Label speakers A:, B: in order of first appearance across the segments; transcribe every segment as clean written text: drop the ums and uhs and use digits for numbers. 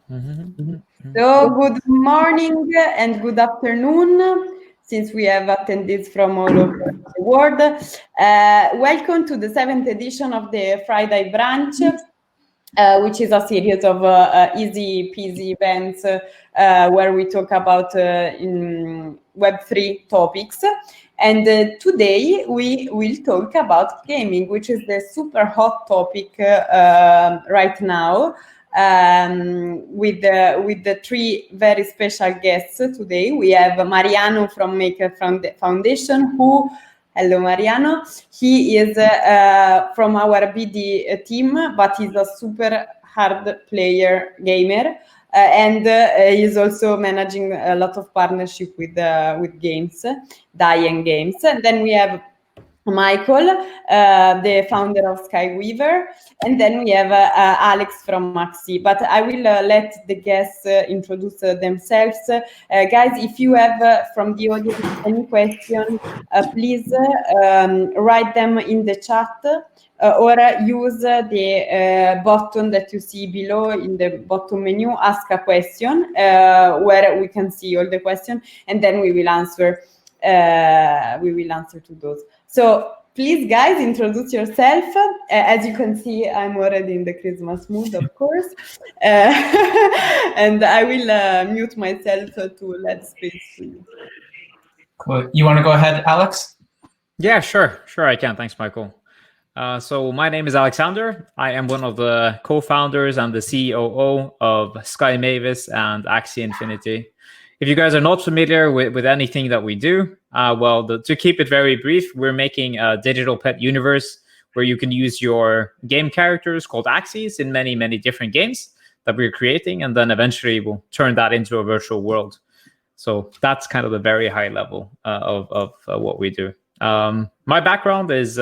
A: So good morning and good afternoon, since we have attendees from all over the world. Welcome to the 7th edition of the FriDAI Brunch, which is a series of easy peasy events where we talk about in Web3 topics. And today we will talk about gaming, which is the super hot topic right now. With the three very special guests today. We have Mariano from Maker Foundation, hello Mariano. He is from our BD team, but he's a super hard player gamer. And he's also managing a lot of partnership with games, DAI games. And then we have Michael, the founder of Skyweaver, and then we have Alex from Axie. But I will let the guests introduce themselves. Guys, if you have from the audience any questions, please write them in the chat or use the button that you see below in the bottom menu, ask a question, where we can see all the questions, and then we will answer to those. So please, guys, introduce yourself. As you can see, I'm already in the Christmas mood, of course. And I will mute myself to let space for you.
B: Cool. You want to go ahead, Alex?
C: Yeah, sure, I can. Thanks, Michael. So my name is Aleksander. I am one of the co-founders and the COO of Mavis and Axie Infinity. If you guys are not familiar with anything that we do, to keep it very brief, we're making a digital pet universe where you can use your game characters called Axies in many, many different games that we're creating, and then eventually we'll turn that into a virtual world. So that's kind of the very high level of what we do. My background is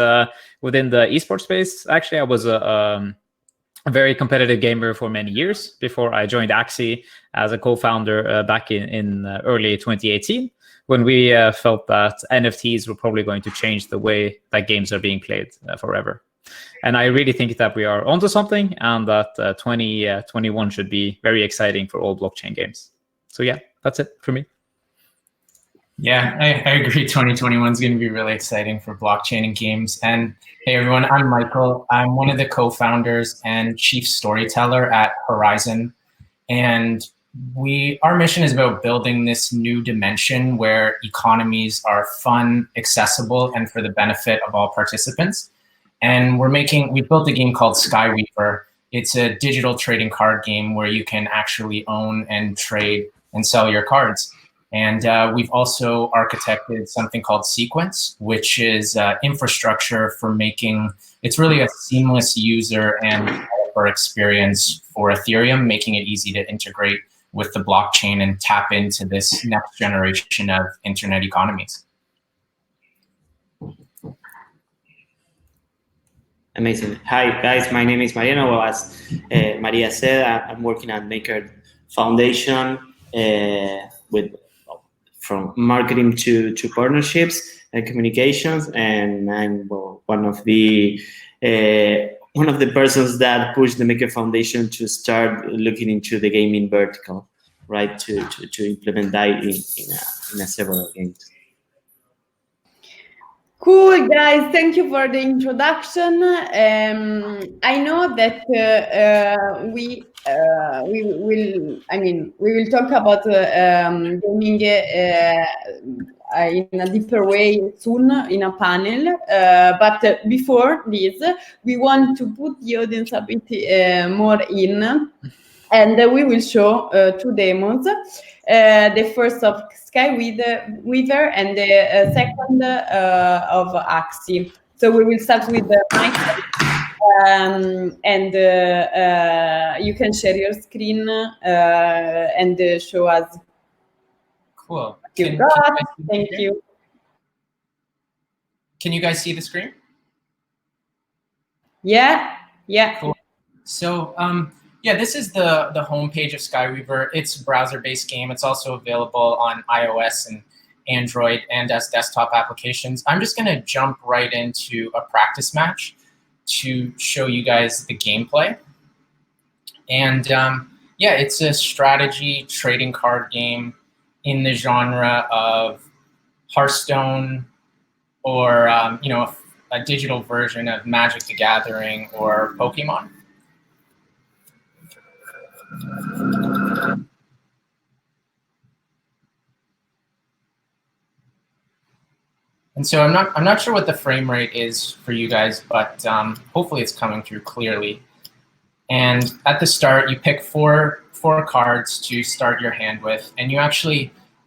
C: within the esports space. Actually, I was a very competitive gamer for many years before I joined Axie as a co-founder back in early 2018, when we felt that NFTs were probably going to change the way that games are being played forever. And I really think that we are onto something, and that 2021 should be very exciting for all blockchain games. So yeah, that's it for me.
B: Yeah, I agree. 2021 is going to be really exciting for blockchain and games. And hey, everyone, I'm Michael. I'm one of the co-founders and chief storyteller at Horizon. And our mission is about building this new dimension where economies are fun, accessible, and for the benefit of all participants. And we built a game called Skyweaver. It's a digital trading card game where you can actually own and trade and sell your cards. And we've also architected something called Sequence, which is infrastructure for it's really a seamless user and developer experience for Ethereum, making it easy to integrate with the blockchain and tap into this next generation of internet economies.
D: Amazing. Hi, guys. My name is Mariano. Well, as Maria said, I'm working at Maker Foundation from marketing to partnerships and communications, and I'm one of the persons that pushed the Maker Foundation to start looking into the gaming vertical, right? To implement that in several games.
A: Cool, guys. Thank you for the introduction. I know that we will talk about gaming in a deeper way soon in a panel. But before this, we want to put the audience a bit more in, and we will show two demos. The first of Skyweaver and the second of Axie. So we will start with Michael, and you can share your screen and show us.
B: Cool.
A: Thank you.
B: Can you guys see the screen?
A: Yeah.
B: Cool. So yeah, this is the homepage of Skyweaver. It's a browser-based game. It's also available on iOS and Android and as desktop applications. I'm just going to jump right into a practice match to show you guys the gameplay. And Yeah, it's a strategy trading card game in the genre of Hearthstone, or a digital version of Magic the Gathering or Pokemon. And so I'm not sure what the frame rate is for you guys, but hopefully it's coming through clearly. And at the start, you pick four cards to start your hand with, and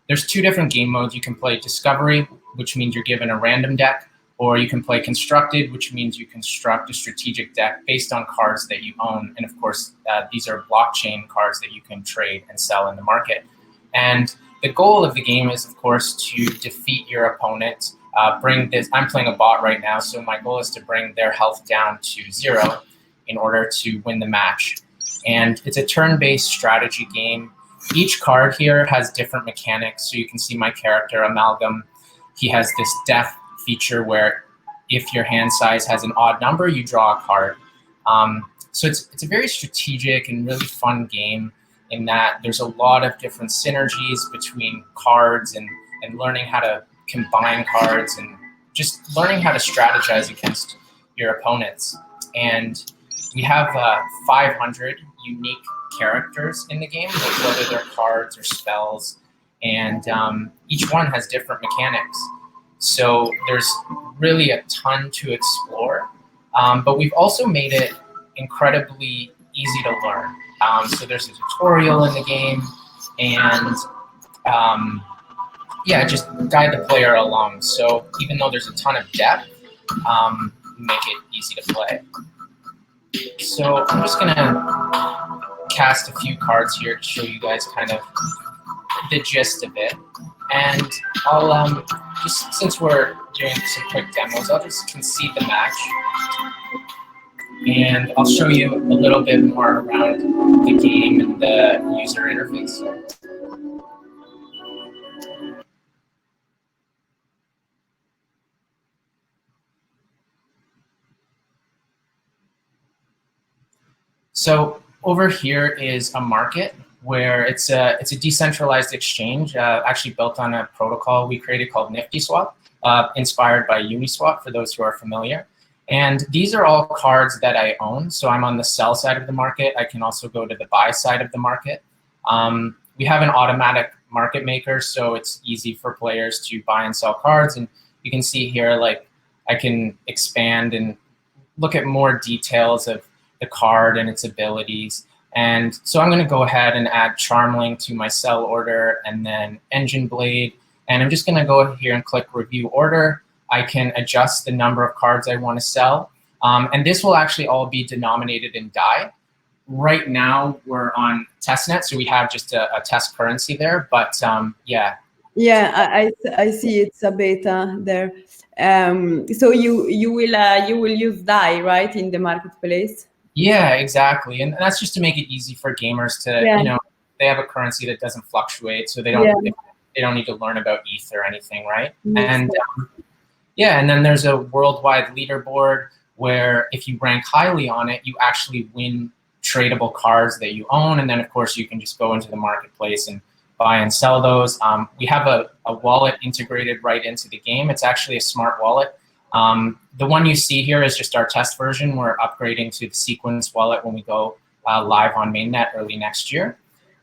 B: there's two different game modes. You can play Discovery, which means you're given a random deck, or you can play Constructed, which means you construct a strategic deck based on cards that you own. And of course, these are blockchain cards that you can trade and sell in the market. And the goal of the game is, of course, to defeat your opponent. I'm playing a bot right now, so my goal is to bring their health down to 0 in order to win the match. And it's a turn-based strategy game. Each card here has different mechanics. So you can see my character, Amalgam. He has this death feature where if your hand size has an odd number, you draw a card. So it's a very strategic and really fun game in that there's a lot of different synergies between cards and learning how to combine cards and just learning how to strategize against your opponents. And we have 500 unique characters in the game, whether they're cards or spells, and each one has different mechanics. So there's really a ton to explore, but we've also made it incredibly easy to learn. So there's a tutorial in the game, and just guide the player along. So even though there's a ton of depth, make it easy to play. So I'm just gonna cast a few cards here to show you guys kind of the gist of it. And I'll just, since we're doing some quick demos, I'll just concede the match. And I'll show you a little bit more around the game and the user interface. So over here is a market where it's a decentralized exchange, actually built on a protocol we created called NiftySwap, inspired by Uniswap for those who are familiar. And these are all cards that I own. So I'm on the sell side of the market. I can also go to the buy side of the market. We have an automatic market maker, so it's easy for players to buy and sell cards. And you can see here, like, I can expand and look at more details of the card and its abilities. And so I'm going to go ahead and add Charmling to my sell order, and then Engine Blade. And I'm just going to go here and click Review Order. I can adjust the number of cards I want to sell. And this will actually all be denominated in DAI. Right now, we're on testnet, so we have just a test currency there. But yeah.
A: Yeah, I see it's a beta there. So you will use DAI, right, in the marketplace?
B: Yeah, exactly. And that's just to make it easy for gamers to, they have a currency that doesn't fluctuate, so they don't need to learn about ETH or anything, right? And and then there's a worldwide leaderboard where if you rank highly on it, you actually win tradable cards that you own. And then, of course, you can just go into the marketplace and buy and sell those. We have a wallet integrated right into the game. It's actually a smart wallet. The one you see here is just our test version. We're upgrading to the Sequence wallet when we go live on mainnet early next year.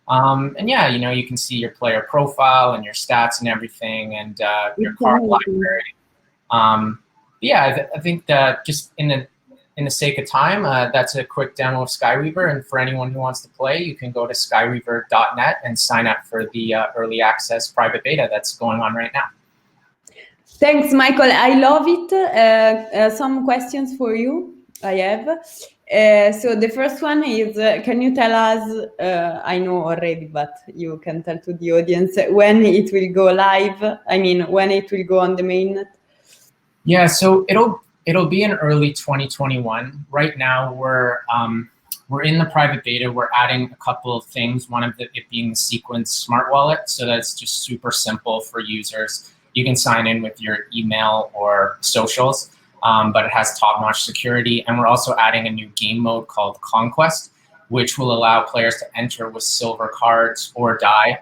B: And yeah, you can see your player profile and your stats and everything, and your card library. I think that just in the sake of time, that's a quick demo of Skyweaver. And for anyone who wants to play, you can go to skyweaver.net and sign up for the early access private beta that's going on right now.
A: Thanks, Michael. I love it. Some questions for you I have. So the first one is, can you tell us, I know already, but you can tell to the audience, when it will go live? I mean, when it will go on the mainnet?
B: Yeah, so it'll be in early 2021. Right now, we're in the private beta. We're adding a couple of things, one of it being the Sequence smart wallet, so that's just super simple for users. You can sign in with your email or socials, but it has top-notch security. And we're also adding a new game mode called Conquest, which will allow players to enter with silver cards or die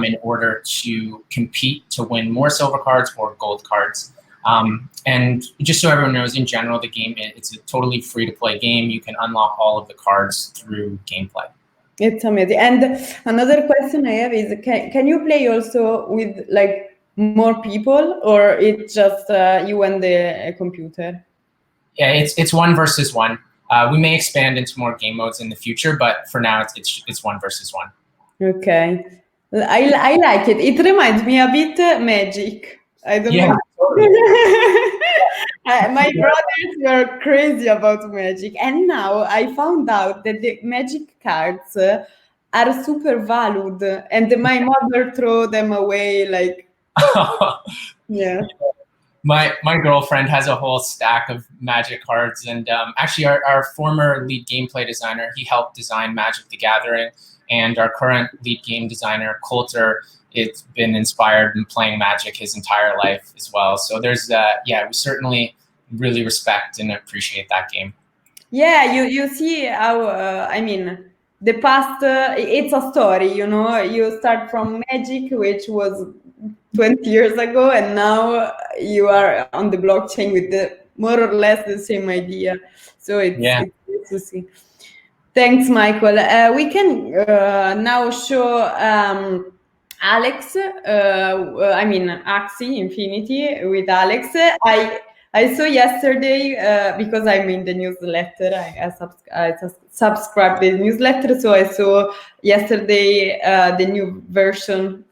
B: in order to compete to win more silver cards or gold cards. And just so everyone knows, in general, the game, it's a totally free-to-play game. You can unlock all of the cards through gameplay.
A: It's amazing. And another question I have is, can you play also with like more people, or it's just you and the computer?
B: Yeah, it's 1 versus 1. We may expand into more game modes in the future, but for now, it's 1 versus 1.
A: Okay, I like it. It reminds me a bit Magic. I don't know. My brothers were crazy about Magic, and now I found out that the Magic cards are super valued, and my mother threw them away. Like, yeah.
B: My girlfriend has a whole stack of Magic cards, and actually our former lead gameplay designer, he helped design Magic the Gathering, and our current lead game designer, Coulter, it's been inspired in playing Magic his entire life as well. So there's we certainly really respect and appreciate that game.
A: Yeah, you see how I mean, the past, it's a story, you know. You start from Magic, which was 20 years ago, and now you are on the blockchain with the more or less the same idea. So it's good to see. Thanks, Michael. We can now show Alex, Axie Infinity with Alex. I saw yesterday, because I'm in the newsletter, I subscribed the newsletter, so I saw yesterday the new version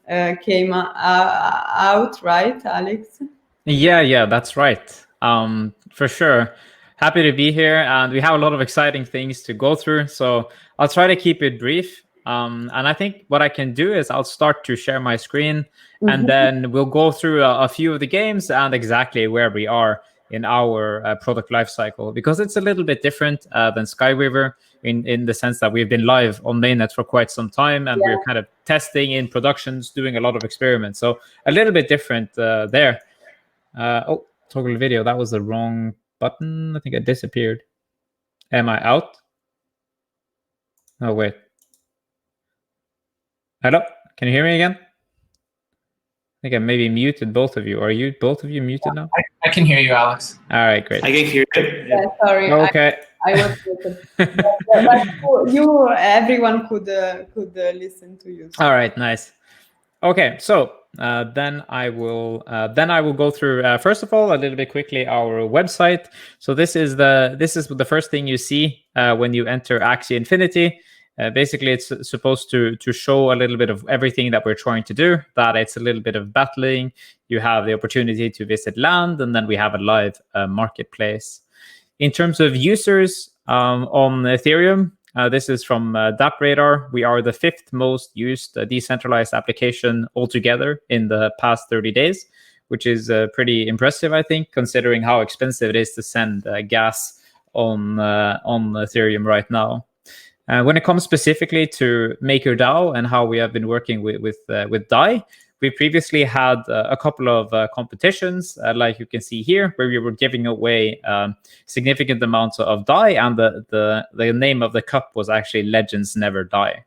A: came out, right, Alex?
C: Yeah, that's right. For sure. Happy to be here, and we have a lot of exciting things to go through, so I'll try to keep it brief. And I think what I can do is I'll start to share my screen, and then we'll go through a few of the games and exactly where we are in our product lifecycle, because it's a little bit different than Skyweaver in the sense that we've been live on mainnet for quite some time, and we're kind of testing in productions, doing a lot of experiments. So a little bit different there. Toggle video. That was the wrong button. I think it disappeared. Am I out? Oh, wait. Hello? Can you hear me again? I think I maybe muted both of you. Are you both of you muted now?
B: I can hear you, Alex.
C: All right, great.
D: I can hear you.
A: Yeah, sorry.
C: Okay.
A: I was muted. But everyone could listen to you.
C: All right, nice. Okay, so then I will go through first of all a little bit quickly our website. So this is the first thing you see when you enter Axie Infinity. Basically, it's supposed to show a little bit of everything that we're trying to do. That it's a little bit of battling. You have the opportunity to visit land, and then we have a live marketplace. In terms of users on Ethereum, this is from DappRadar. We are the 5th most used decentralized application altogether in the past 30 days, which is pretty impressive, I think, considering how expensive it is to send gas on Ethereum right now. When it comes specifically to MakerDAO and how we have been working with DAI, we previously had a couple of competitions, like you can see here, where we were giving away significant amounts of DAI, and the name of the cup was actually Legends Never Die.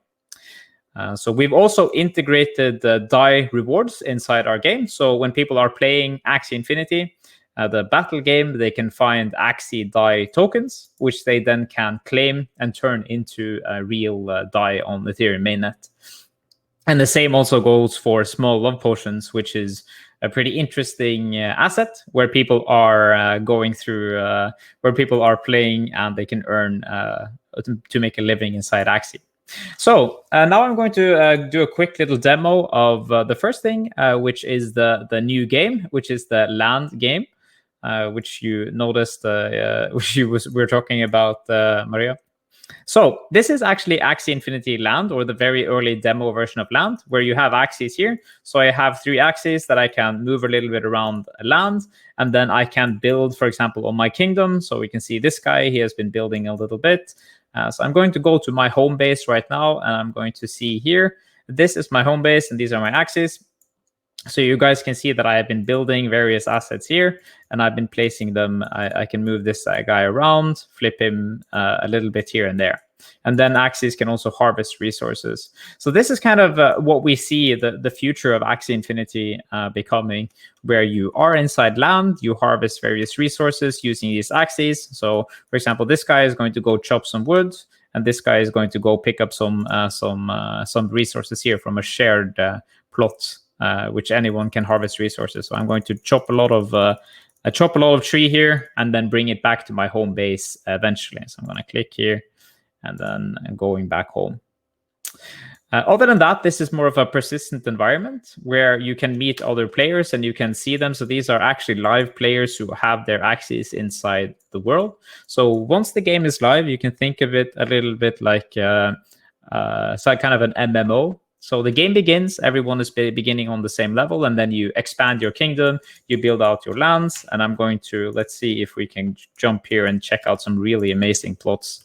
C: So we've also integrated DAI rewards inside our game. So when people are playing Axie Infinity, the battle game, they can find Axie DAI tokens, which they then can claim and turn into real DAI on the Ethereum mainnet. And the same also goes for small love potions, which is a pretty interesting asset where people are going through, where people are playing and they can earn to make a living inside Axie. So now I'm going to do a quick little demo of the first thing, which is the new game, which is the land game, which you noticed, which we were talking about, Maria. So this is actually Axie Infinity Land, or the very early demo version of Land, where you have Axies here. So I have 3 Axies that I can move a little bit around land, and then I can build, for example, on my kingdom. So we can see this guy, he has been building a little bit. So I'm going to go to my home base right now, and I'm going to see here, this is my home base, and these are my Axies. So you guys can see that I have been building various assets here, and I've been placing them. I can move this guy around, flip him a little bit here and there. And then Axies can also harvest resources. So this is kind of what we see the future of Axie Infinity becoming, where you are inside land, you harvest various resources using these Axies. So, for example, this guy is going to go chop some wood, and this guy is going to go pick up some resources here from a shared plot, which anyone can harvest resources. So I'm going to chop a lot of tree here and then bring it back to my home base eventually. So I'm going to click here and then going back home. Other than that, this is more of a persistent environment where you can meet other players and you can see them. So these are actually live players who have their Axies inside the world. So once the game is live, you can think of it a little bit like kind of an MMO. So the game begins, everyone is beginning on the same level, and then you expand your kingdom, you build out your lands, and I'm going to, let's see if we can jump here and check out some really amazing plots.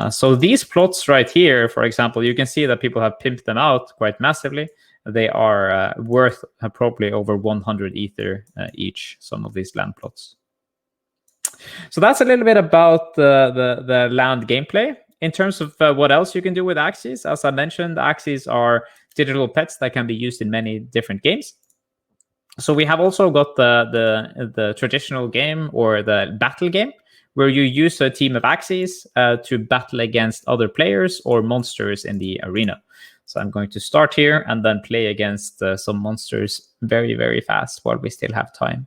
C: So these plots right here, for example, you can see that people have pimped them out quite massively. They are worth probably over 100 ether each, some of these land plots. So that's a little bit about the land gameplay. In terms of what else you can do with Axies, as I mentioned, Axies are digital pets that can be used in many different games. So we have also got the traditional game, or the battle game, where you use a team of Axies to battle against other players or monsters in the arena. So I'm going to start here and then play against some monsters very, very fast while we still have time.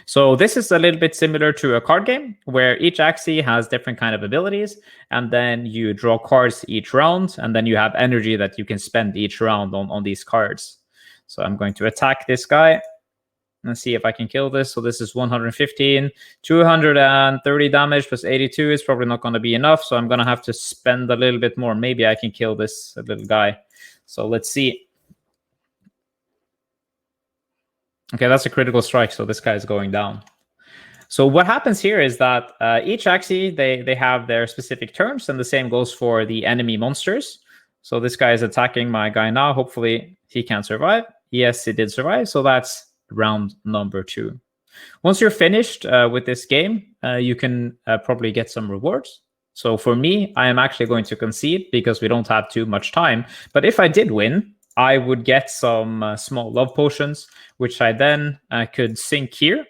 C: So this is a little bit similar to a card game where each Axie has different kind of abilities, and then you draw cards each round, and then you have energy that you can spend each round on these cards. So I'm going to attack this guy and see if I can kill this. So this is 115, 230 damage plus 82 is probably not going to be enough. So I'm going to have to spend a little bit more. Maybe I can kill this little guy. So let's see. Okay, that's a critical strike, so this guy is going down. So what happens here is that each Axie, they have their specific turns, and the same goes for the enemy monsters. So this guy is attacking my guy now. Hopefully he can survive. Yes, he did survive, so that's round number 2. Once you're finished with this game, you can probably get some rewards. So for me, I am actually going to concede because we don't have too much time. But if I did win, I would get some small love potions, which I then could sync here.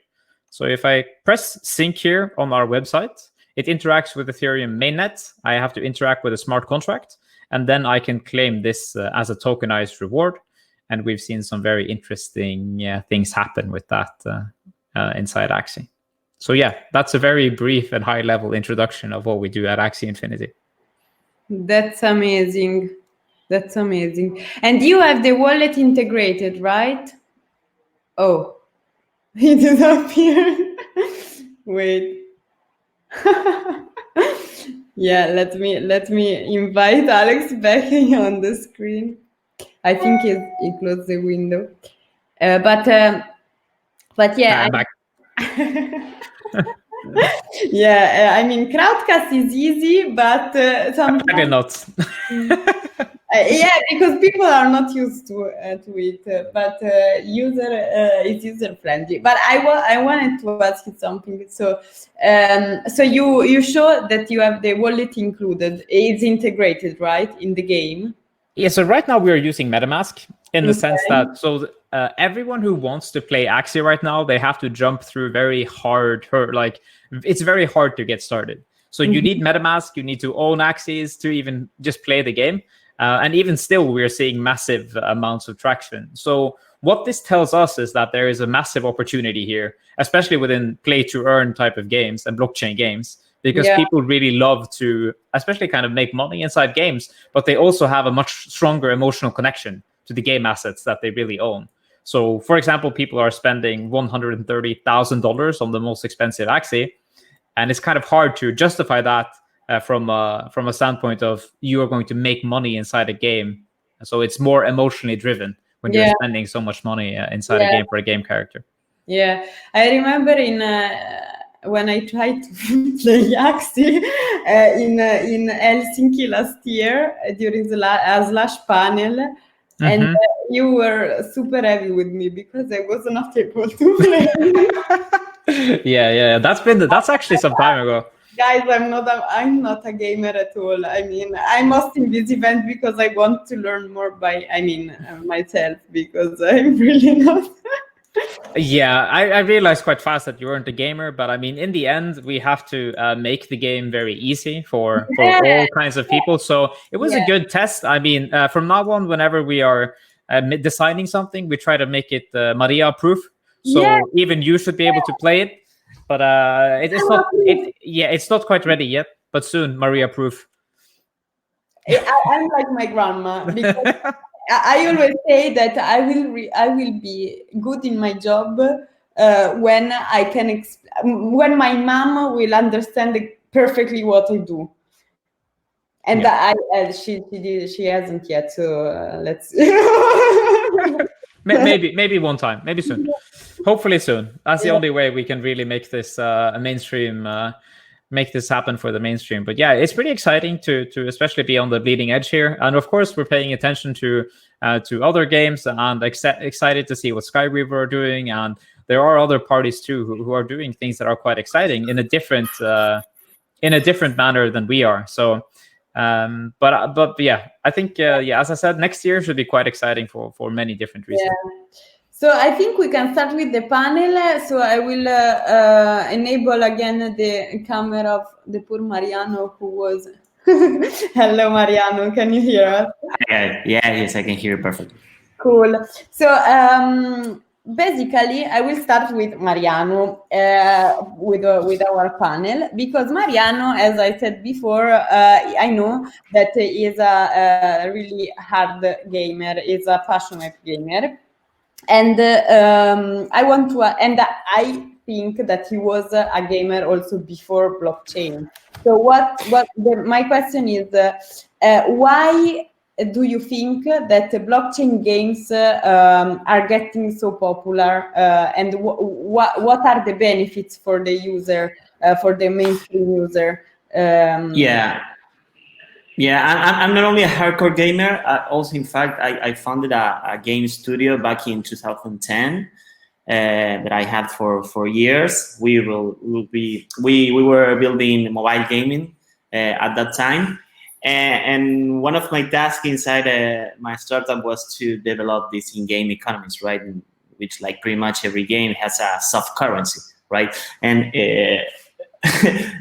C: So if I press sync here on our website, it interacts with Ethereum mainnet. I have to interact with a smart contract, and then I can claim this as a tokenized reward. And we've seen some very interesting things happen with that inside Axie. So yeah, that's a very brief and high-level introduction of what we do at Axie Infinity.
A: That's amazing. That's amazing. And you have the wallet integrated, right? Oh, he disappeared. Wait. Yeah, let me invite Alex back on the screen. I think he closed the window. But yeah.
C: I'm back.
A: Yeah, I mean, crowdcast is easy, but sometimes
C: Maybe not.
A: yeah, because people are not used to it, but it's user friendly. But I wanted to ask you something. So so you show that you have the wallet included. It's integrated, right, in the game?
C: Yeah. So right now we are using MetaMask in the sense that everyone who wants to play Axie right now, they have to jump through very hard. It's very hard to get started. So you need MetaMask. You need to own Axies to even just play the game. And even still, we're seeing massive amounts of traction. So what this tells us is that there is a massive opportunity here, especially within play-to-earn type of games and blockchain games, because people really love to, especially kind of make money inside games, but they also have a much stronger emotional connection to the game assets that they really own. So, for example, people are spending $130,000 on the most expensive Axie, and it's kind of hard to justify that from a standpoint of you are going to make money inside a game. So it's more emotionally driven when you're spending so much money inside a game for a game character. Yeah,
A: I remember when I tried to play Axie in Helsinki last year during the Slash panel, and you were super heavy with me because I was not able to play.
C: Yeah, that's actually some time ago.
A: Guys, I'm not a gamer at all. I mean, I'm hosting this event because I want to learn more myself, because I'm really not.
C: Yeah, I realized quite fast that you weren't a gamer, but I mean, in the end, we have to make the game very easy for all kinds of people. So it was a good test. I mean, from now on, whenever we are designing something, we try to make it Maria proof. So even you should be able to play it. But it's not quite ready yet, but soon Maria proof.
A: I'm like my grandma, because I always say that I will be good in my job when I can when my mom will understand perfectly what I do. And she hasn't yet, so let's
C: maybe one time, maybe soon, hopefully soon. That's the only way we can really make this a mainstream, make this happen for the mainstream. But yeah, it's pretty exciting to especially be on the bleeding edge here, and of course we're paying attention to other games, and excited to see what Skyweaver are doing, and there are other parties too who are doing things that are quite exciting in a different manner than we are. So but yeah, I think as I said, next year should be quite exciting for many different reasons.
A: So I think we can start with the panel. So I will enable again the camera of the poor Mariano, who was hello Mariano, can you hear us?
D: Yes, I can hear you perfectly.
A: Cool. So basically, I will start with Mariano with our panel, because Mariano, as I said before, I know that he is a really hard gamer, is a passionate gamer, and I think that he was a gamer also before blockchain. So my question is, why do you think that blockchain games are getting so popular, and what are the benefits for the user, for the mainstream user?
D: I'm not only a hardcore gamer. Also, in fact, I founded a game studio back in 2010 that I had for years. We were building mobile gaming at that time. And one of my tasks inside my startup was to develop these in-game economies, right? In which, like, pretty much every game has a soft currency, right? And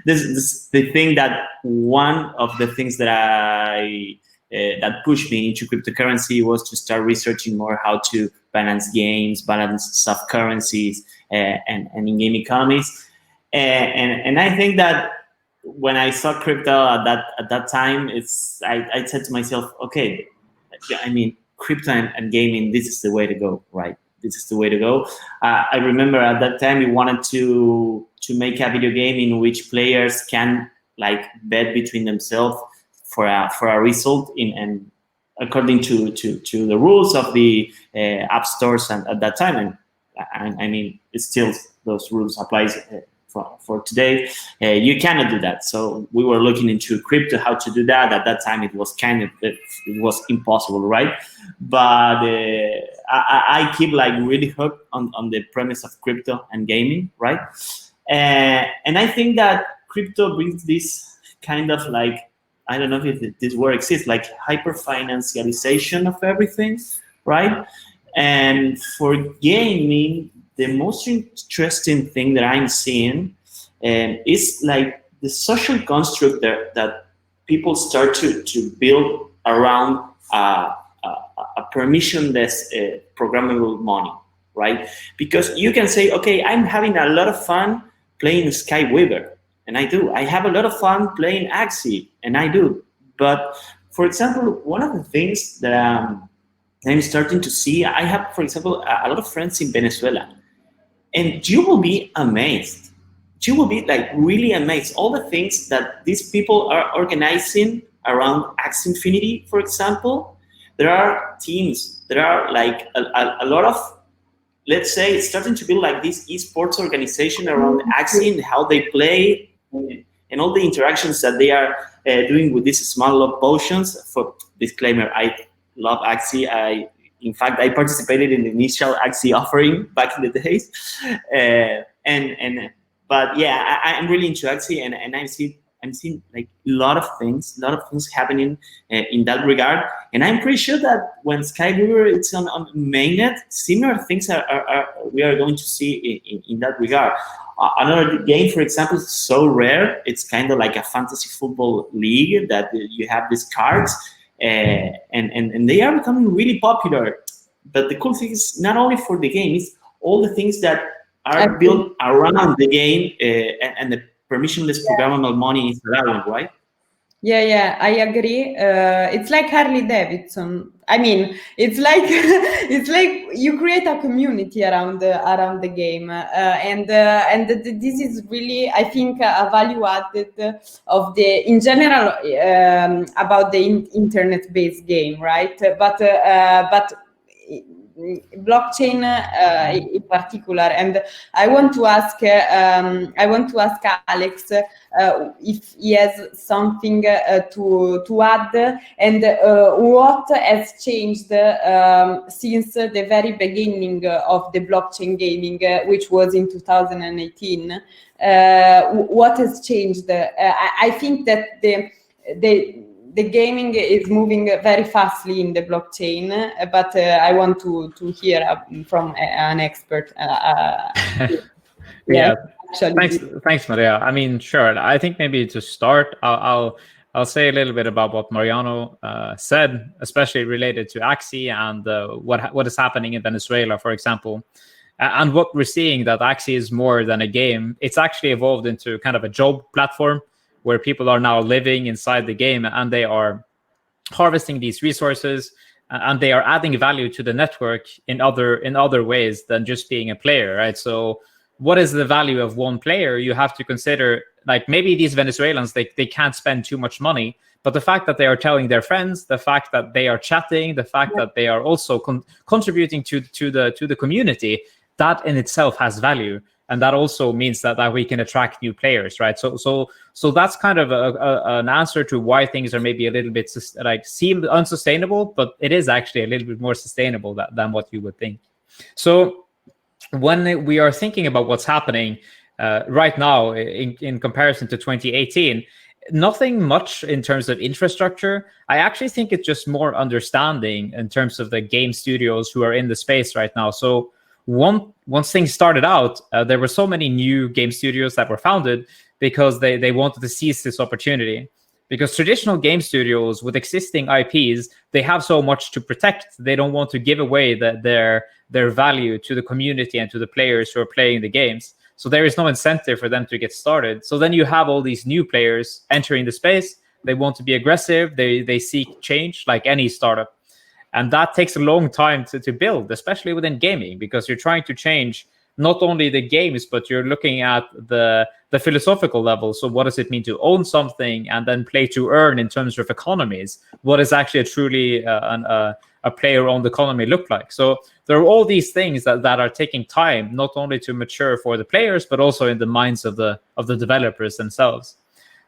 D: this the thing that one of the things that that pushed me into cryptocurrency was to start researching more how to balance games, balance soft currencies, and in-game economies. And I think that when I saw crypto at that time, I said to myself, okay, I mean, crypto and gaming, this is the way to go, right? This is the way to go. I remember at that time we wanted to make a video game in which players can, like, bet between themselves for a result and according to the rules of the app stores and at that time. And I mean, it's still those rules applies for today. You cannot do that. So we were looking into crypto, how to do that. At that time, it was impossible, right? But I keep, like, really hooked on the premise of crypto and gaming, right? And I think that crypto brings this kind of, like, I don't know if this word exists, like hyper financialization of everything, right? And for gaming, the most interesting thing that I'm seeing is, like, the social construct that people start to build around a permissionless programmable money, right? Because you can say, okay, I'm having a lot of fun playing Skyweaver, and I do. I have a lot of fun playing Axie, and I do. But, for example, one of the things that I'm starting to see, I have, for example, a lot of friends in Venezuela, and you will be amazed. You will be, like, really amazed. All the things that these people are organizing around Axie Infinity, for example, there are teams, there are, like, a lot of, let's say, it's starting to build, like, this esports organization around Axie and how they play and all the interactions that they are doing with these small love potions. For disclaimer, I love Axie. In fact, I participated in the initial Axie offering back in the days, But yeah, I'm really into Axie, and I'm seeing like a lot of things happening in that regard. And I'm pretty sure that when Skyweaver it's on mainnet, similar things we are going to see in that regard. Another game, for example, is so rare. It's kind of like a fantasy football league that you have these cards, and they are becoming really popular. But the cool thing is not only for the game, it's all the things that are built around the game and the permissionless programmable money is allowing, right?
A: Yeah, I agree. It's like Harley Davidson. I mean, it's like it's like you create a community around the game, and this is really, I think, a value added of the in general about the internet-based game, right? But blockchain in particular, and I want to ask Alex if he has something to add, and what has changed since the very beginning of the blockchain gaming, which was in 2018. What has changed? I think that the gaming is moving very fastly in the blockchain, but I want to hear from an expert.
C: Yeah,
A: actually.
C: Thanks, Maria. I mean, sure. I think maybe to start, I'll say a little bit about what Mariano said, especially related to Axie and what is happening in Venezuela, for example. And what we're seeing, that Axie is more than a game. It's actually evolved into kind of a job platform where people are now living inside the game, and they are harvesting these resources, and they are adding value to the network in other ways than just being a player, right? So what is the value of one player? You have to consider, like, maybe these Venezuelans, they can't spend too much money, but the fact that they are telling their friends, the fact that they are chatting, the fact that they are also contributing to the community, that in itself has value. And that also means that we can attract new players, right? So that's kind of an answer to why things are maybe a little bit seem unsustainable, but it is actually a little bit more sustainable than what you would think. So when we are thinking about what's happening right now in comparison to 2018, nothing much in terms of infrastructure. I actually think it's just more understanding in terms of the game studios who are in the space right now. So once things started out, there were so many new game studios that were founded because they wanted to seize this opportunity. Because traditional game studios with existing IPs, they have so much to protect. They don't want to give away their value to the community and to the players who are playing the games. So there is no incentive for them to get started. So then you have all these new players entering the space. They want to be aggressive. They seek change like any startup. And that takes a long time to build, especially within gaming, because you're trying to change not only the games, but you're looking at the philosophical level. So what does it mean to own something and then play to earn in terms of economies? What is actually a player-owned economy look like? So there are all these things that are taking time, not only to mature for the players, but also in the minds of the developers themselves.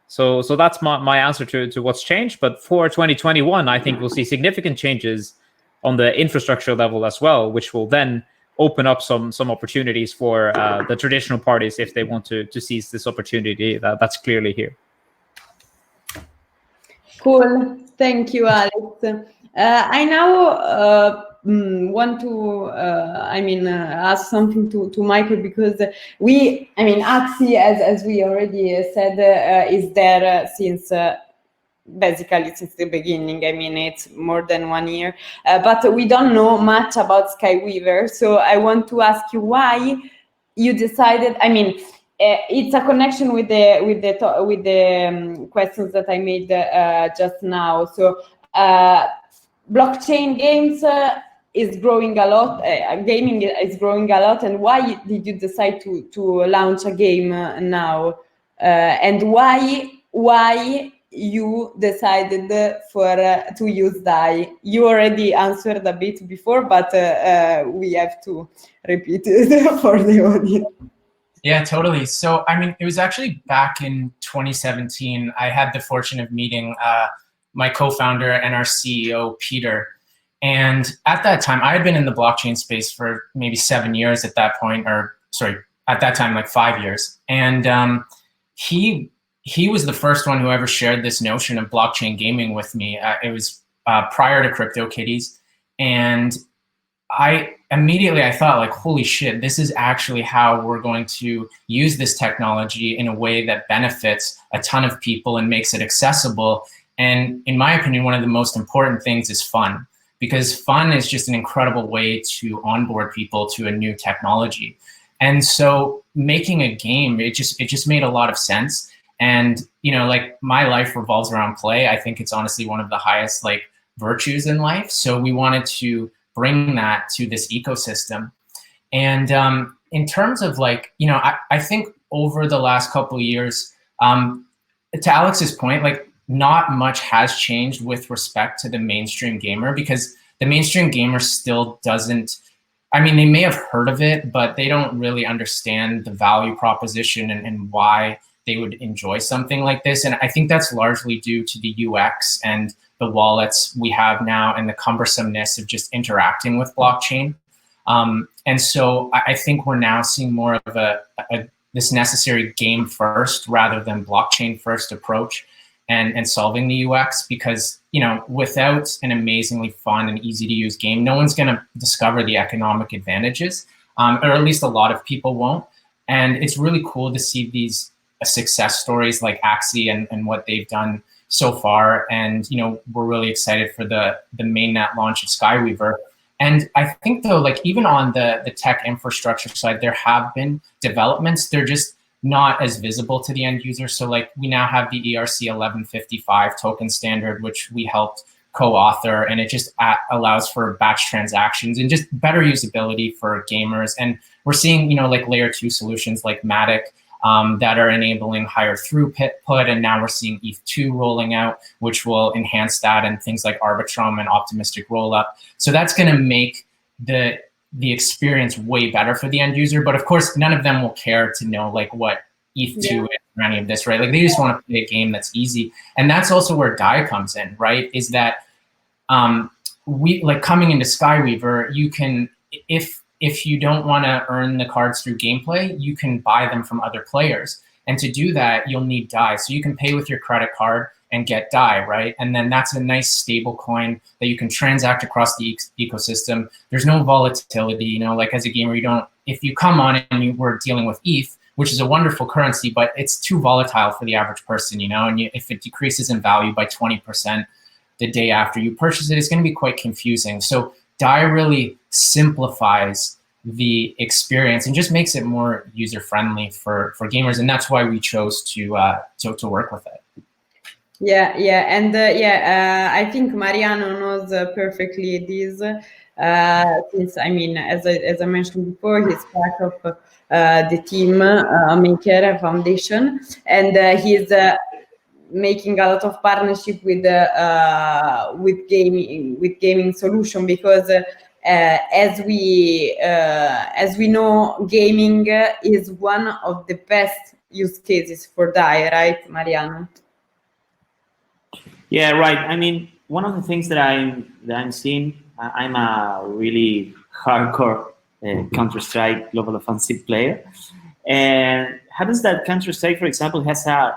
C: So that's my answer to what's changed. But for 2021, I think we'll see significant changes on the infrastructure level as well, which will then open up some opportunities for the traditional parties if they want to seize this opportunity that's clearly here.
A: Cool. Thank you, Alex. I now want to ask something to Michael, because Axie, as we already said, is there since basically since the beginning. I mean, it's more than 1 year, but we don't know much about Skyweaver. So I want to ask you why you decided. I mean, it's a connection with the questions that I made just now. So blockchain games is growing a lot. Gaming is growing a lot. And why did you decide to launch a game now? And why you decided to use DAI? You already answered a bit before, but we have to repeat it for the audience.
B: Yeah, totally. So, I mean, it was actually back in 2017. I had the fortune of meeting my co-founder and our CEO, Peter. And at that time, I had been in the blockchain space for maybe 7 years at that point, at that time, like 5 years. And he was the first one who ever shared this notion of blockchain gaming with me. It was prior to CryptoKitties. And I thought, like, holy shit, this is actually how we're going to use this technology in a way that benefits a ton of people and makes it accessible. And in my opinion, one of the most important things is fun, because fun is just an incredible way to onboard people to a new technology. And so making a game, it just made a lot of sense. And, you know, like, my life revolves around play. I think it's honestly one of the highest, like, virtues in life. So we wanted to bring that to this ecosystem. And in terms of, like, you know, I think over the last couple of years, to Alex's point, like, not much has changed with respect to the mainstream gamer, because the mainstream gamer still doesn't, I mean, they may have heard of it, but they don't really understand the value proposition and why they would enjoy something like this. And I think that's largely due to the UX and the wallets we have now and the cumbersomeness of just interacting with blockchain. And so I think we're now seeing more of this necessary game first rather than blockchain first approach and solving the UX, because, you know, without an amazingly fun and easy to use game, no one's going to discover the economic advantages, or at least a lot of people won't. And it's really cool to see these success stories like Axie and what they've done so far. And, you know, we're really excited for the mainnet launch of Skyweaver. And I think, though, like, even on the tech infrastructure side, there have been developments. They're just not as visible to the end user. So, like, we now have the ERC 1155 token standard, which we helped co-author, and it just allows for batch transactions and just better usability for gamers. And we're seeing, you know, like, layer 2 solutions like Matic that are enabling higher throughput, and now we're seeing ETH2 rolling out, which will enhance that, and things like Arbitrum and optimistic rollup. So that's going to make the experience way better for the end user. But of course, none of them will care to know, like, what ETH2 is or any of this, right? Like, they just want to play a game that's easy. And that's also where DAI comes in, right? Is that we, like, coming into Skyweaver, you can, if you don't want to earn the cards through gameplay, you can buy them from other players. And to do that, you'll need DAI. So you can pay with your credit card and get DAI, right? And then that's a nice stable coin that you can transact across the ecosystem. There's no volatility, you know, like, as a gamer, you don't, if you come on and you were dealing with ETH, which is a wonderful currency, but it's too volatile for the average person, you know, and if it decreases in value by 20% the day after you purchase it, it's going to be quite confusing. So DAI really simplifies the experience and just makes it more user-friendly for gamers. And that's why we chose to work with it.
A: Yeah, and I think Mariano knows perfectly this, since, I mean, as I mentioned before, he's part of the team Maker Foundation, and he's making a lot of partnership with gaming solution, because as we know, gaming is one of the best use cases for DAI, right, Mariano?
D: Yeah, right. I mean, one of the things that I'm seeing, I'm a really hardcore Counter-Strike Global Offensive player, and happens that Counter-Strike, for example, has a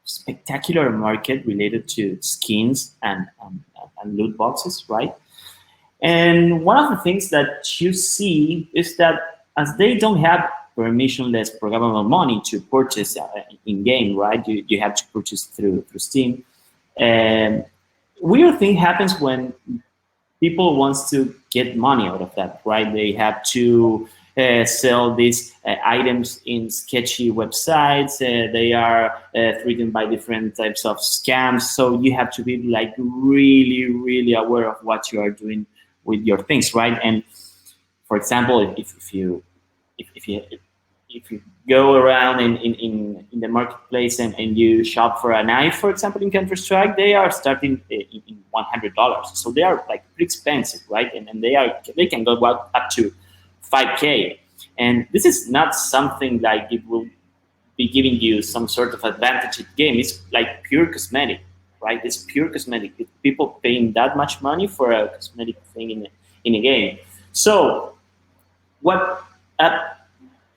D: spectacular market related to skins and loot boxes, right? And one of the things that you see is that as they don't have permissionless programmable money to purchase in-game, right? You have to purchase through Steam. And weird thing happens when people wants to get money out of that, right? They have to sell these items in sketchy websites. They are threatened by different types of scams. So you have to be, like, really, really aware of what you are doing with your things, right? And for example, if you go around in the marketplace and you shop for a knife, for example, in Counter-Strike, they are starting in $100. So they are, like, pretty expensive, right? And they can go up to $5K. And this is not something like it will be giving you some sort of advantage in the game. It's like pure cosmetic, right? It's pure cosmetic. People paying that much money for a cosmetic thing in a game. So what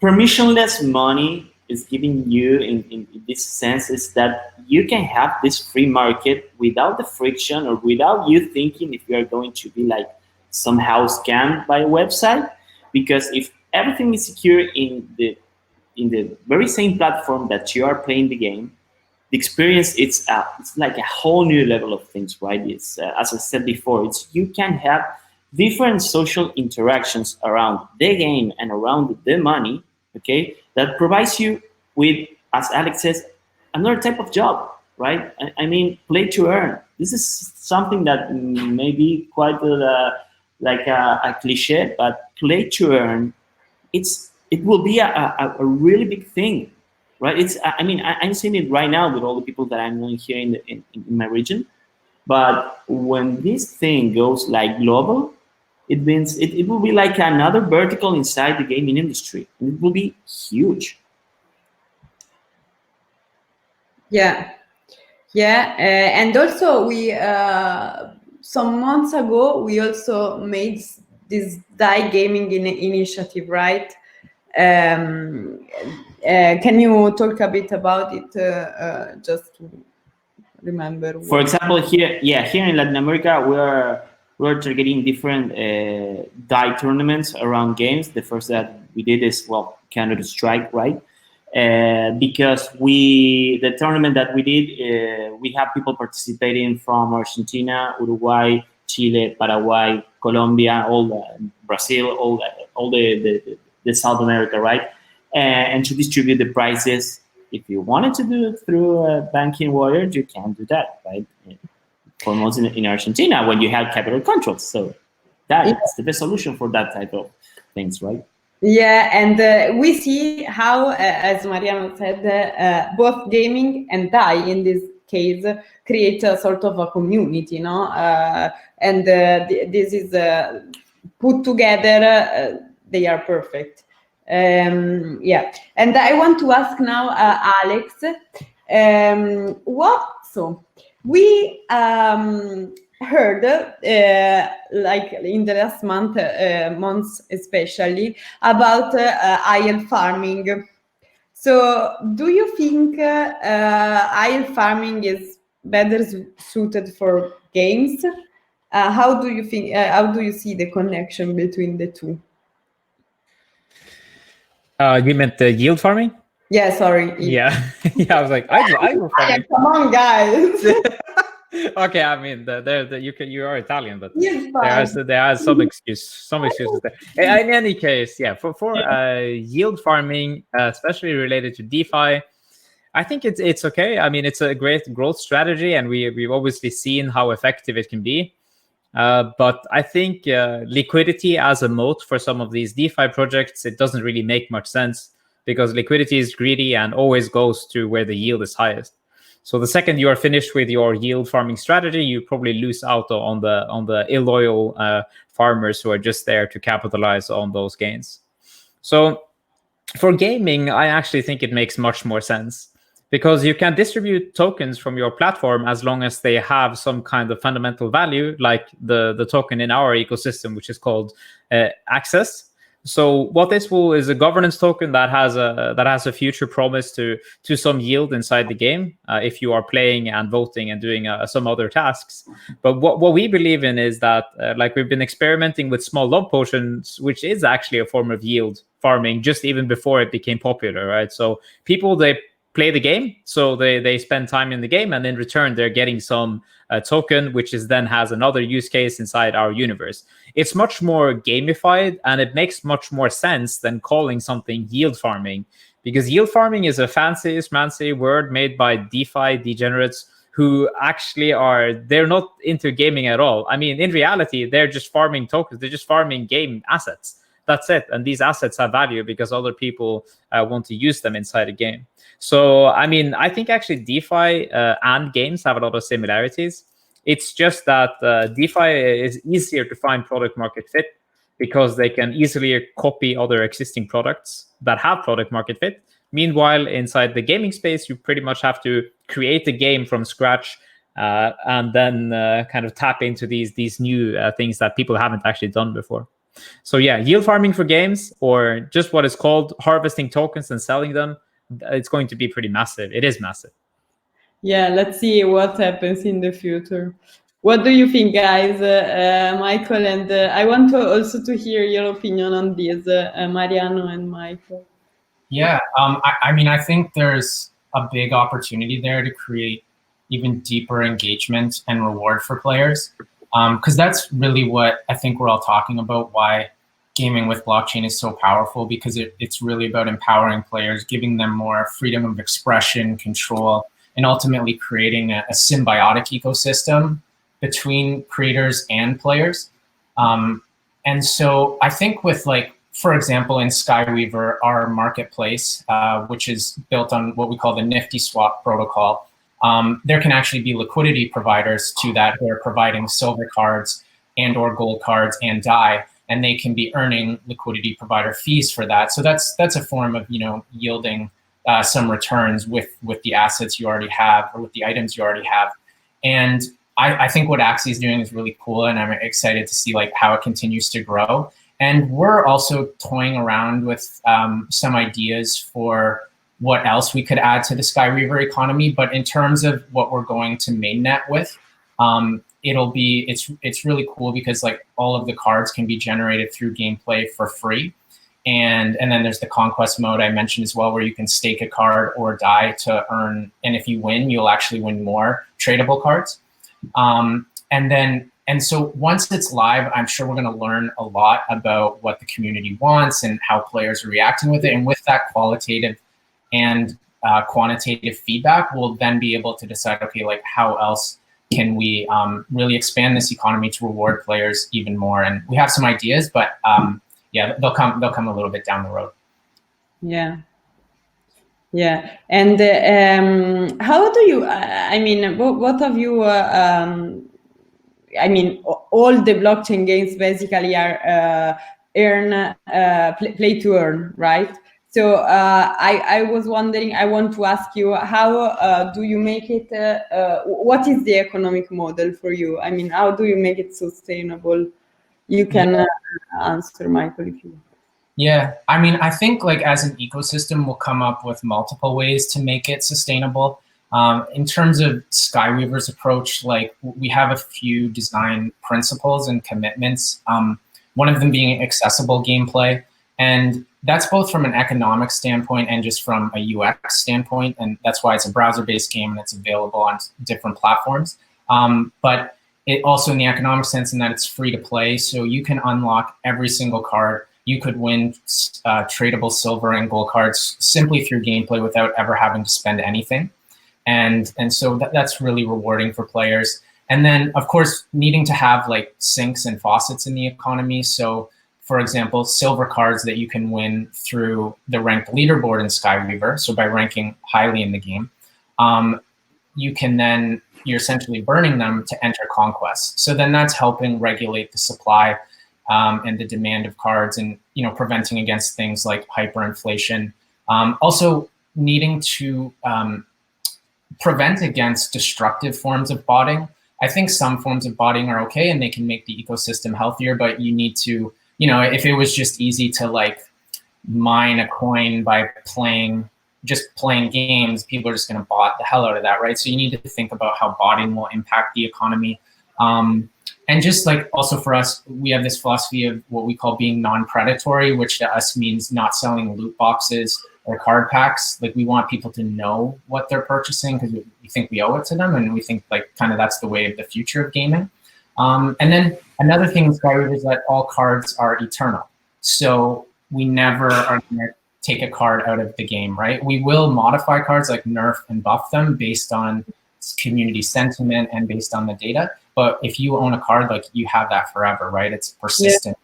D: permissionless money is giving you in this sense is that you can have this free market without the friction or without you thinking if you are going to be like somehow scammed by a website, because if everything is secure in the very same platform that you are playing the game, the experience it's like a whole new level of things, right? It's as I said before, it's you can have different social interactions around the game and around the money, okay, that provides you with, as Alex says, another type of job, right? I mean, play to earn. This is something that may be quite like a cliche, but play to earn, it will be a really big thing, right? I'm seeing it right now with all the people that I'm knowing here in my region. But when this thing goes like global, it means it will be like another vertical inside the gaming industry. And it will be huge.
A: Yeah, and also we some months ago we also made this DAI gaming initiative, right? Can you talk a bit about it, just to remember?
D: For example, here in Latin America, we're targeting different DAI tournaments around games. The first that we did is Counter Strike, right? Because the tournament that we did, we have people participating from Argentina, Uruguay, Chile, Paraguay, Colombia, Brazil, all the South America, right? And to distribute the prizes. If you wanted to do it through a banking wire, you can do that, right? For most in Argentina, when you have capital controls. So that's the best solution for that type of things, right?
A: Yeah, and we see how, as Mariano said, both gaming and DAI in this case create a sort of a community, no? And this is put together, they are perfect. Yeah, and I want to ask now, Alex, we heard, like in the last months especially, about IL farming. So do you think IL farming is better suited for games? How do you think? How do you see the connection between the two?
C: You meant the yield farming?
A: Yeah, sorry.
C: Yeah, yeah. I was like, I
A: come on, guys.
C: Okay, I mean, you are Italian, but
A: yes,
C: there are some excuses there. In any case, yeah, for yield farming, especially related to DeFi, I think it's okay. I mean, it's a great growth strategy, and we've obviously seen how effective it can be. But I think liquidity as a moat for some of these DeFi projects, it doesn't really make much sense, because liquidity is greedy and always goes to where the yield is highest. So the second you are finished with your yield farming strategy, you probably lose out on the illoyal farmers who are just there to capitalize on those gains. So for gaming, I actually think it makes much more sense, because you can distribute tokens from your platform as long as they have some kind of fundamental value, like the token in our ecosystem, which is called Axie. So what this is a governance token that has a future promise to some yield inside the game if you are playing and voting and doing some other tasks. But what we believe in is that like we've been experimenting with small love potions, which is actually a form of yield farming, just even before it became popular, right? So people, they play the game, so they spend time in the game, and in return they're getting some token, which then has another use case inside our universe. It's much more gamified, and it makes much more sense than calling something yield farming, because yield farming is a fancy word made by DeFi degenerates who actually they're not into gaming at all. I mean, in reality, they're just farming tokens, they're just farming game assets. That's it. And these assets have value because other people want to use them inside a game. So, I mean, I think actually DeFi and games have a lot of similarities. It's just that DeFi is easier to find product market fit, because they can easily copy other existing products that have product market fit. Meanwhile, inside the gaming space, you pretty much have to create a game from scratch and then kind of tap into these new things that people haven't actually done before. So yeah, yield farming for games, or just what is called harvesting tokens and selling them, it's going to be pretty massive. It is massive.
A: Yeah, let's see what happens in the future. What do you think, guys? Michael, and I want to also to hear your opinion on this, Mariano and Michael.
B: Yeah, I mean, I think there's a big opportunity there to create even deeper engagement and reward for players, because that's really what I think we're all talking about, why gaming with blockchain is so powerful, because it's really about empowering players, giving them more freedom of expression, control, and ultimately creating a symbiotic ecosystem between creators and players. And so I think with, like, for example, in Skyweaver, our marketplace, which is built on what we call the Nifty Swap protocol, there can actually be liquidity providers to that who are providing silver cards and or gold cards and DAI, and they can be earning liquidity provider fees for that. So that's a form of, yielding some returns with the assets you already have or with the items you already have. And I think what Axie is doing is really cool, and I'm excited to see like how it continues to grow. And we're also toying around with some ideas for what else we could add to the Skyweaver economy. But in terms of what we're going to mainnet with, it's really cool because like all of the cards can be generated through gameplay for free. And then there's the conquest mode I mentioned as well, where you can stake a card or DAI to earn. And if you win, you'll actually win more tradable cards. And so once it's live, I'm sure we're going to learn a lot about what the community wants and how players are reacting with it. And with that qualitative and quantitative feedback, we'll then be able to decide, okay, like how else can we really expand this economy to reward players even more? And we have some ideas, but yeah, they'll come a little bit down the road.
A: Yeah. Yeah. And how do you, I mean, what have you, I mean, all the blockchain games basically are play to earn, right? So I was wondering, I want to ask you, how do you make it, what is the economic model for you? I mean, how do you make it sustainable? You can answer, Michael, if you want.
B: Yeah, I mean, I think like as an ecosystem, we'll come up with multiple ways to make it sustainable. In terms of Skyweaver's approach, like we have a few design principles and commitments. One of them being accessible gameplay, and that's both from an economic standpoint and just from a UX standpoint, and that's why it's a browser-based game and it's available on different platforms. But it also in the economic sense in that it's free to play, so you can unlock every single card. You could win tradable silver and gold cards simply through gameplay without ever having to spend anything. And so that's really rewarding for players. And then, of course, needing to have like sinks and faucets in the economy. So, for example, silver cards that you can win through the ranked leaderboard in Skyweaver. So by ranking highly in the game, you're essentially burning them to enter conquests. So then that's helping regulate the supply and the demand of cards, and preventing against things like hyperinflation. Also needing to prevent against destructive forms of botting. I think some forms of botting are okay and they can make the ecosystem healthier, but you need to, if it was just easy to like mine a coin by playing games, people are just going to bot the hell out of that, right? So you need to think about how botting will impact the economy. And just like also for us, we have this philosophy of what we call being non-predatory, which to us means not selling loot boxes or card packs. Like we want people to know what they're purchasing because we think we owe it to them, and we think like kind of that's the way of the future of gaming. And then another thing with Skyweaver is that all cards are eternal. So we never are going to take a card out of the game, right? We will modify cards, like nerf and buff them based on community sentiment and based on the data. But if you own a card, like you have that forever, right? It's persistent.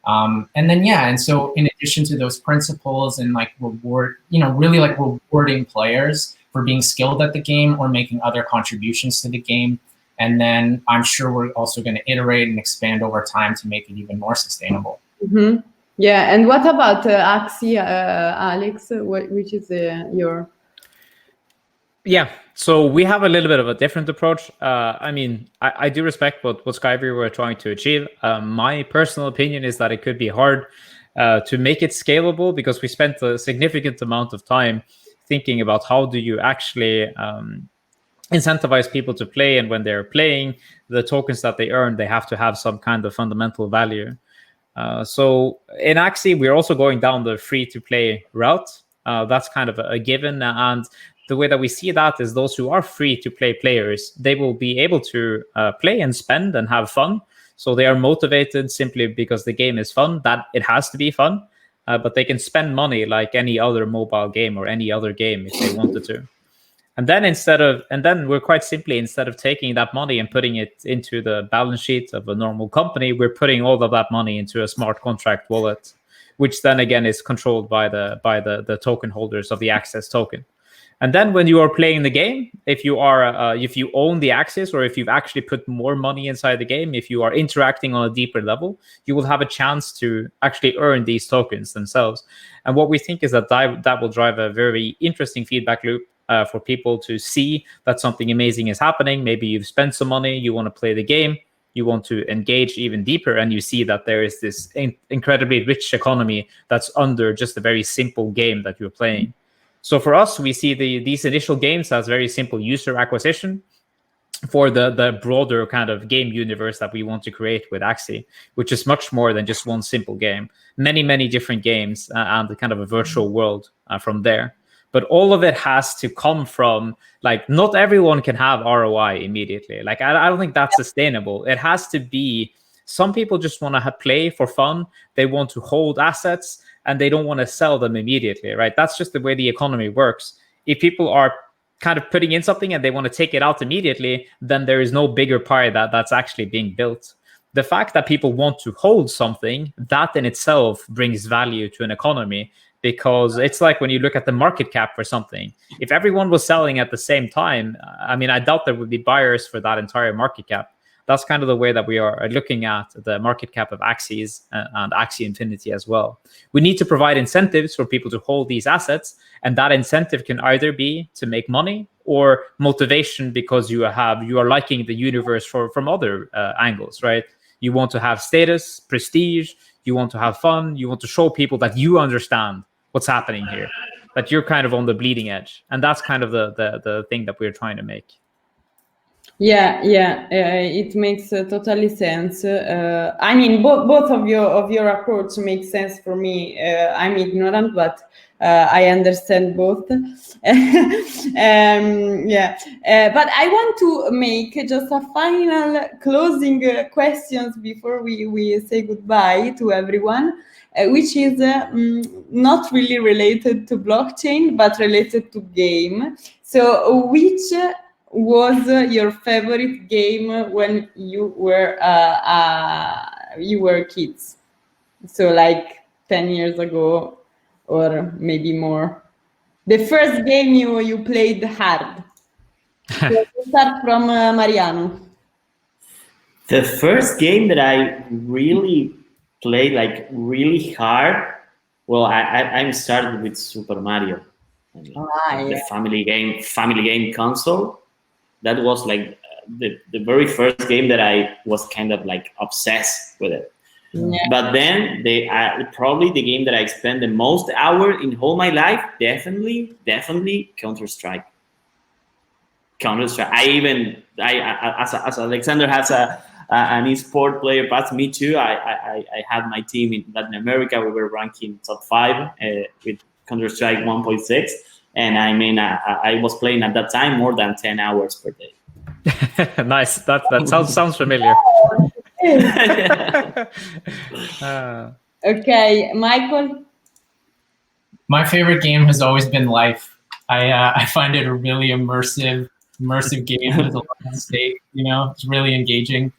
B: Yeah. And so in addition to those principles and like really like rewarding players for being skilled at the game or making other contributions to the game. And then I'm sure we're also going to iterate and expand over time to make it even more sustainable.
A: Mm-hmm. Yeah. And what about Axie, Alex? Which is your?
C: Yeah, so we have a little bit of a different approach. I mean, I do respect what Skyweaver were trying to achieve. My personal opinion is that it could be hard to make it scalable, because we spent a significant amount of time thinking about how do you actually incentivize people to play, and when they're playing, the tokens that they earn, they have to have some kind of fundamental value. So in Axie, we're also going down the free-to-play route. That's kind of a given, and the way that we see that is those who are free-to-play players, they will be able to play and spend and have fun. So they are motivated simply because the game is fun, that it has to be fun, but they can spend money like any other mobile game or any other game if they wanted to. And then we're quite simply, instead of taking that money and putting it into the balance sheet of a normal company, we're putting all of that money into a smart contract wallet, which then again is controlled by the token holders of the access token. And then when you are playing the game, if you own the access, or if you've actually put more money inside the game, if you are interacting on a deeper level, you will have a chance to actually earn these tokens themselves. And what we think is that will drive a very interesting feedback loop for people to see that something amazing is happening. Maybe you've spent some money, you want to play the game, you want to engage even deeper, and you see that there is this incredibly rich economy that's under just a very simple game that you're playing. So for us, we see these initial games as very simple user acquisition for the broader kind of game universe that we want to create with Axie, which is much more than just one simple game. Many different games and kind of a virtual world from there. But all of it has to come from, like, not everyone can have ROI immediately. Like, I don't think that's sustainable. It has to be, some people just want to play for fun. They want to hold assets, and they don't want to sell them immediately, right? That's just the way the economy works. If people are kind of putting in something and they want to take it out immediately, then there is no bigger pie that's actually being built. The fact that people want to hold something, that in itself brings value to an economy, because it's like when you look at the market cap for something. If everyone was selling at the same time, I mean, I doubt there would be buyers for that entire market cap. That's kind of the way that we are looking at the market cap of Axies and Axie Infinity as well. We need to provide incentives for people to hold these assets, and that incentive can either be to make money or motivation because you are liking the universe from other angles, right? You want to have status, prestige, you want to have fun, you want to show people that you understand what's happening here, that you're kind of on the bleeding edge. And that's kind of the thing that we're trying to make.
A: Yeah, it makes totally sense. I mean, both of your approach makes sense for me. I'm ignorant, but I understand both. Yeah, but I want to make just a final closing questions before we say goodbye to everyone, which is not really related to blockchain, but related to game. So which was your favorite game when you were kids? So like 10 years ago, or maybe more. The first game you played hard. So let's start from Mariano.
D: The first game that I really played like really hard, well, I started with Super Mario. I mean, the family game console. That was like the very first game that I was kind of like obsessed with it. Yeah. But then probably the game that I spent the most hour in whole my life, definitely Counter-Strike. Counter-Strike. As Aleksander has an esport player, but me too. I had my team in Latin America. We were ranking top 5 with Counter-Strike 1.6. And I mean, I was playing at that time more than 10 hours per day.
C: Nice. That sounds familiar.
A: Okay, Michael?
B: My favorite game has always been Life. I find it a really immersive game with a lot of stake. You know, it's really engaging.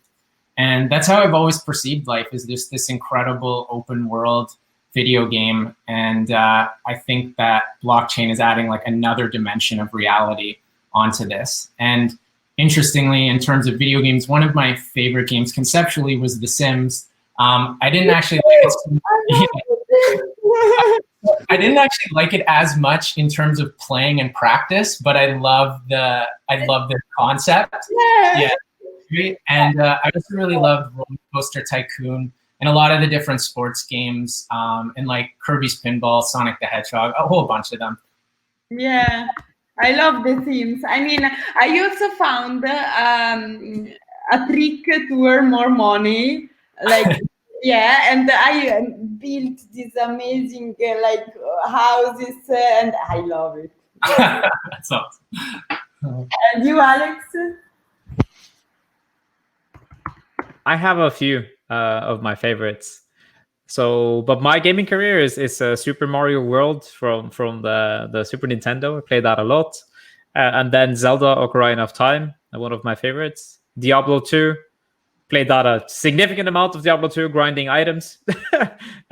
B: And that's how I've always perceived Life, is this incredible open world video game. And I think that blockchain is adding like another dimension of reality onto this. And interestingly, in terms of video games, one of my favorite games conceptually was The Sims. I didn't actually like it so I didn't actually like it as much in terms of playing and practice, but I love the concept.
A: Yeah.
B: And I also really loved Roller Coaster Tycoon and a lot of the different sports games, and like Kirby's Pinball, Sonic the Hedgehog, a whole bunch of them.
A: Yeah, I love the themes. I mean, I also found a trick to earn more money. Like, yeah, and I built these amazing houses, and I love it. Yeah.
B: That's awesome.
A: And you, Alex?
C: I have a few of my favorites. So, but my gaming career is Super Mario World from the Super Nintendo. I played that a lot, and then Zelda: Ocarina of Time, one of my favorites. Diablo 2, played that a significant amount of Diablo 2, grinding items.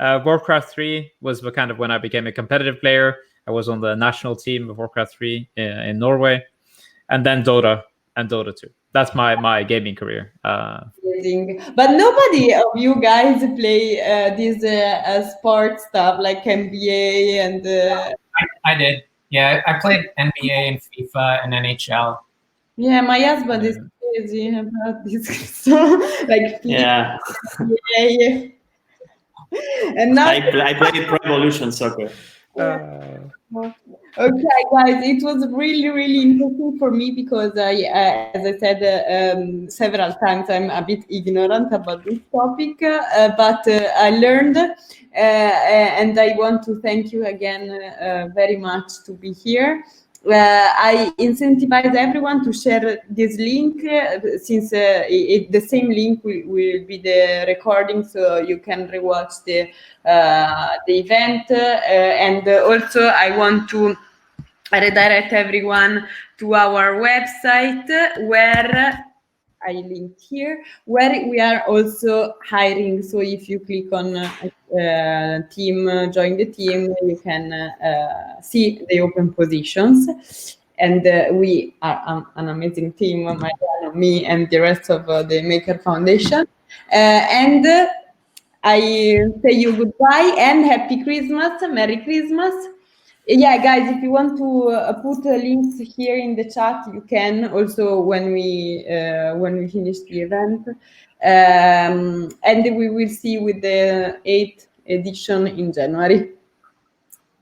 C: Warcraft 3 was kind of when I became a competitive player. I was on the national team of Warcraft 3 in Norway, and then Dota and Dota 2. That's my gaming career.
A: Amazing. But nobody of you guys play this sports stuff like NBA and.
B: I did. Yeah, I played NBA and FIFA and NHL.
A: Yeah, my husband is crazy about this. So, like,
D: Yeah.
A: NBA. And now.
D: I played Pro Evolution Soccer.
A: Okay, guys, it was really, really interesting for me because, as I said several times, I'm a bit ignorant about this topic, but I learned, and I want to thank you again very much to be here. I incentivize everyone to share this link since the same link will be the recording, so you can rewatch the event. And also, I want to redirect everyone to our website where I linked here, where we are also hiring. So if you click on team, join the team, you can see the open positions. And we are an amazing team, Mariano, me, and the rest of the Maker Foundation. And I say you goodbye and happy Christmas, Merry Christmas. Yeah, guys, if you want to put links here in the chat, you can also when we finish the event, and we will see with the 8th edition in January.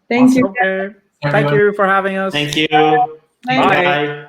A: Thank you.
C: Okay. Thank you for having us.
D: Thank you.
A: Bye.
D: Bye.